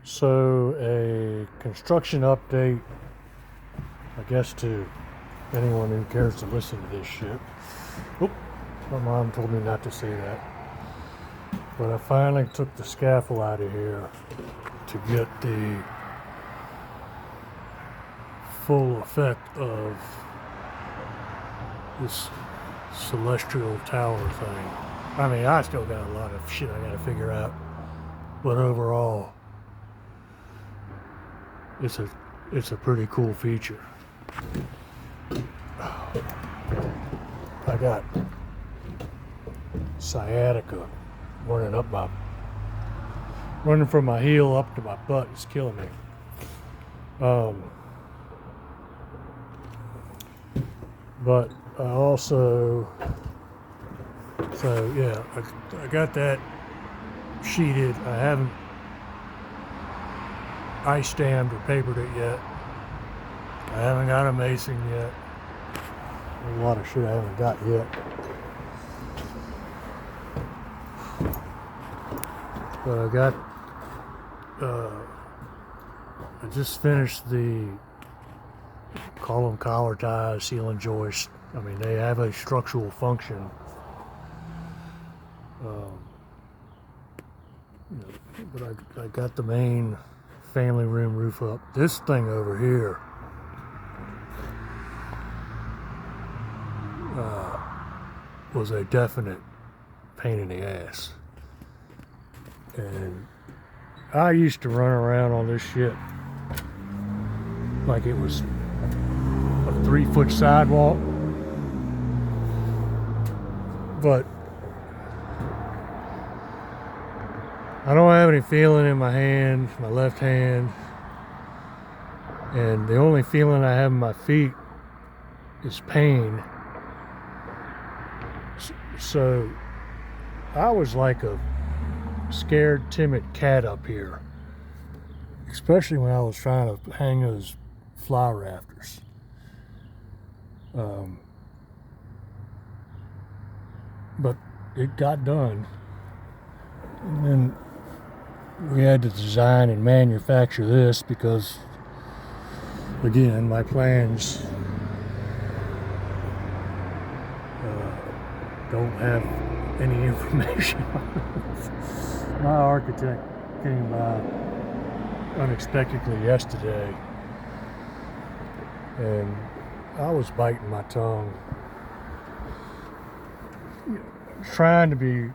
So, a construction update, I guess, to anyone who cares to listen to this shit. Oop, my mom told me not to say that. But I finally took the scaffold out of here to get the full effect of this celestial tower thing. I mean, I still got a lot of shit I gotta figure out. But overall, it's a pretty cool feature. I got sciatica running from my heel up to my butt. It's killing me. But I also, so yeah, I got that sheeted. I haven't ice stamped or papered it yet. I haven't got a mason yet. There's a lot of shit I haven't got yet. But I got, I just finished the, call them collar ties, ceiling joists. I mean, they have a structural function. But I got the main family room roof up. This thing over here was a definite pain in the ass. And I used to run around on this shit like it was a 3-foot sidewalk. But I don't have any feeling in my hand, my left hand. And the only feeling I have in my feet is pain. So I was like a scared, timid cat up here, especially when I was trying to hang those fly rafters. But it got done. And then we had to design and manufacture this because, again, my plans don't have any information. My architect came by unexpectedly yesterday, and I was biting my tongue, trying to be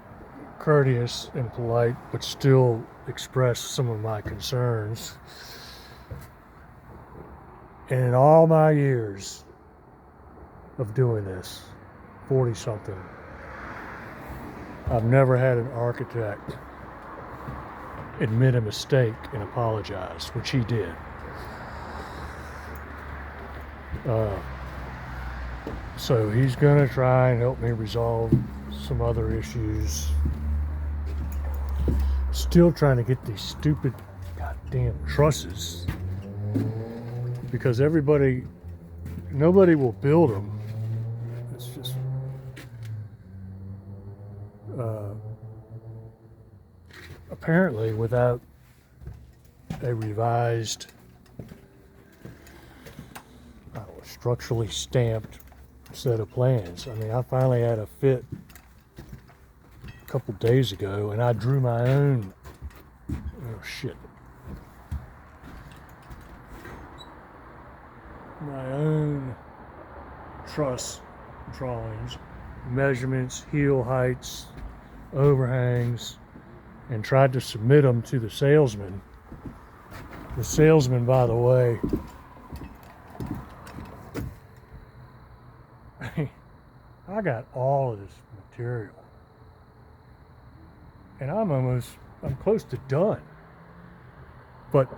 courteous and polite, but still express some of my concerns. And in all my years of doing this, 40 something, I've never had an architect admit a mistake and apologize, which he did. So he's gonna try and help me resolve some other issues. Still trying to get these stupid goddamn trusses, because nobody will build them. It's just apparently without a revised, structurally stamped set of plans. I mean, I finally had a fit a couple days ago, and I drew my own. Oh shit! My own truss drawings, measurements, heel heights, overhangs, and tried to submit them to the salesman. The salesman, by the way, I got all of this material, and I'm close to done. But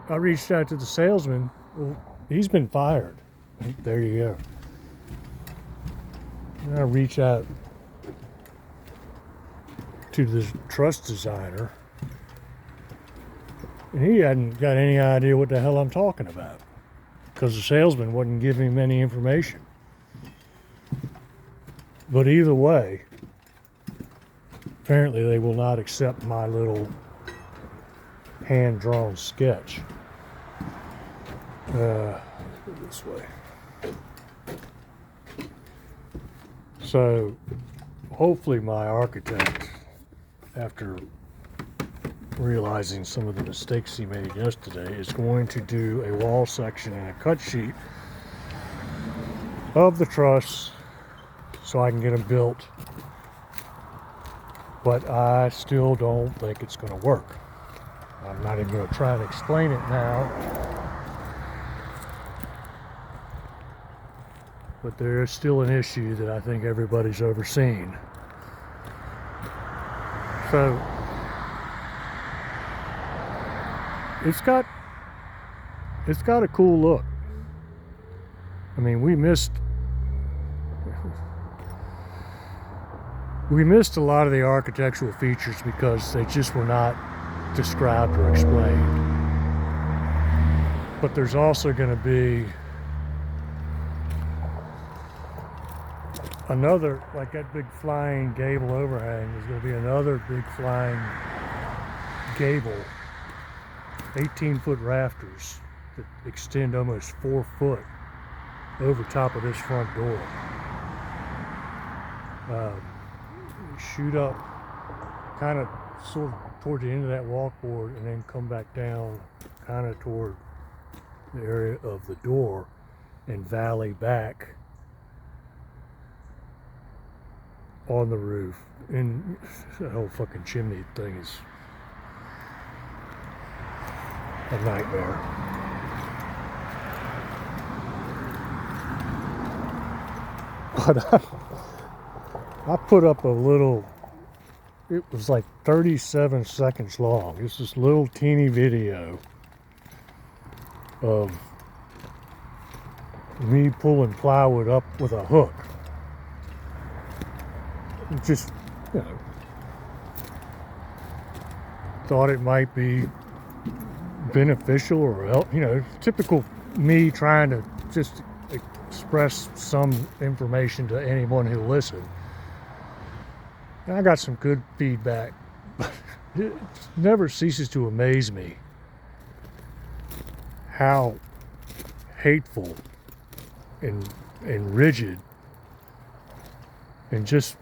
I reached out to the salesman. Well, he's been fired. There you go. And I reach out to this truss designer, and he hadn't got any idea what the hell I'm talking about, because the salesman wasn't giving him any information. But either way, apparently they will not accept my little hand-drawn sketch. This way. So hopefully my architect, after realizing some of the mistakes he made yesterday, is going to do a wall section and a cut sheet of the truss so I can get them built. But I still don't think it's going to work. I'm not even going to try to explain it now. But there is still an issue that I think everybody's overseen. So it's got a cool look. I mean, we missed a lot of the architectural features because they just were not described or explained. But there's also going to be another, like that big flying gable overhang, there's going to be another big flying gable, 18-foot rafters that extend almost 4 foot over top of this front door. Shoot up kind of sort of toward the end of that walkboard and then come back down kind of toward the area of the door and valley back on the roof. And that whole fucking chimney thing is a nightmare. But I put up a little, it was like 37 seconds long. It's this little teeny video of me pulling plywood up with a hook. Just, you know, thought it might be beneficial or help, you know, typical me trying to just express some information to anyone who'll listen. And I got some good feedback, but it never ceases to amaze me how hateful and rigid and just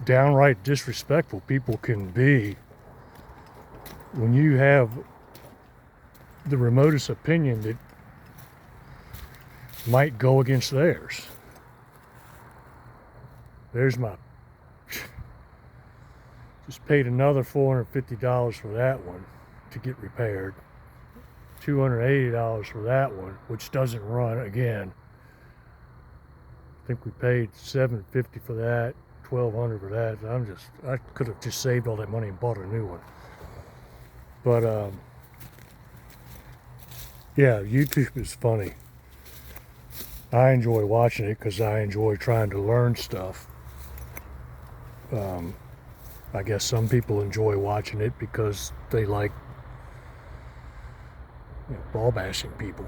downright disrespectful people can be when you have the remotest opinion that might go against theirs. There's my just paid another $450 for that one to get repaired, $280 for that one, which doesn't run again. I think we paid $750 for that, $1,200 for that. I could have just saved all that money and bought a new one. But yeah, YouTube is funny. I enjoy watching it because I enjoy trying to learn stuff. I guess some people enjoy watching it because they like, you know, ball bashing people.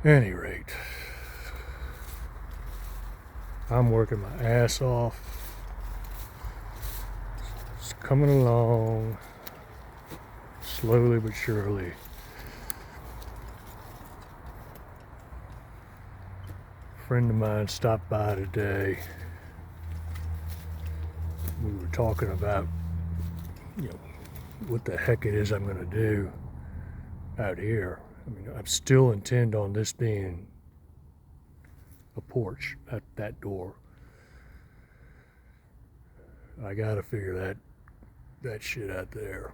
Any rate, I'm working my ass off. It's coming along slowly but surely. A friend of mine stopped by today. We were talking about, you know, what the heck it is I'm going to do out here. I mean, I still intend on this being a porch at that door. I got to figure that shit out there.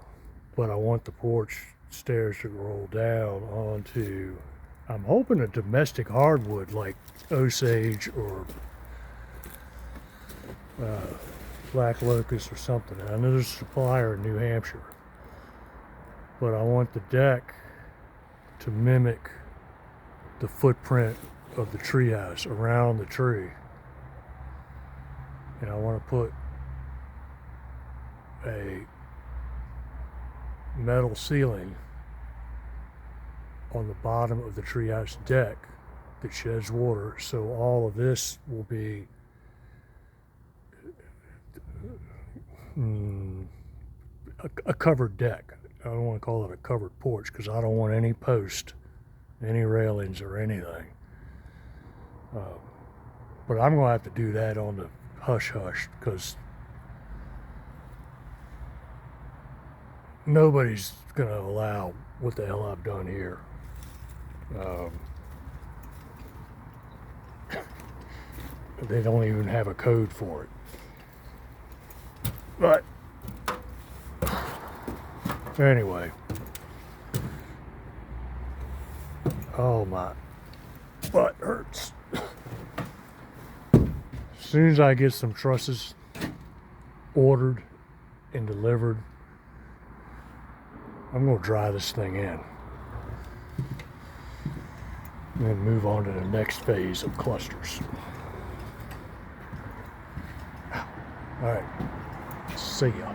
But I want the porch stairs to roll down onto, I'm hoping, a domestic hardwood like Osage or black locust or something. I know there's a supplier in New Hampshire. But I want the deck to mimic the footprint of the treehouse around the tree. And I want to put a metal ceiling on the bottom of the treehouse deck that sheds water, so all of this will be a covered deck. I don't want to call it a covered porch because I don't want any post, any railings or anything. But I'm going to have to do that on the hush hush because nobody's going to allow what the hell I've done here. They don't even have a code for it. But anyway, oh my butt hurts. As soon as I get some trusses ordered and delivered, I'm going to dry this thing in and then move on to the next phase of clusters. All right, see ya.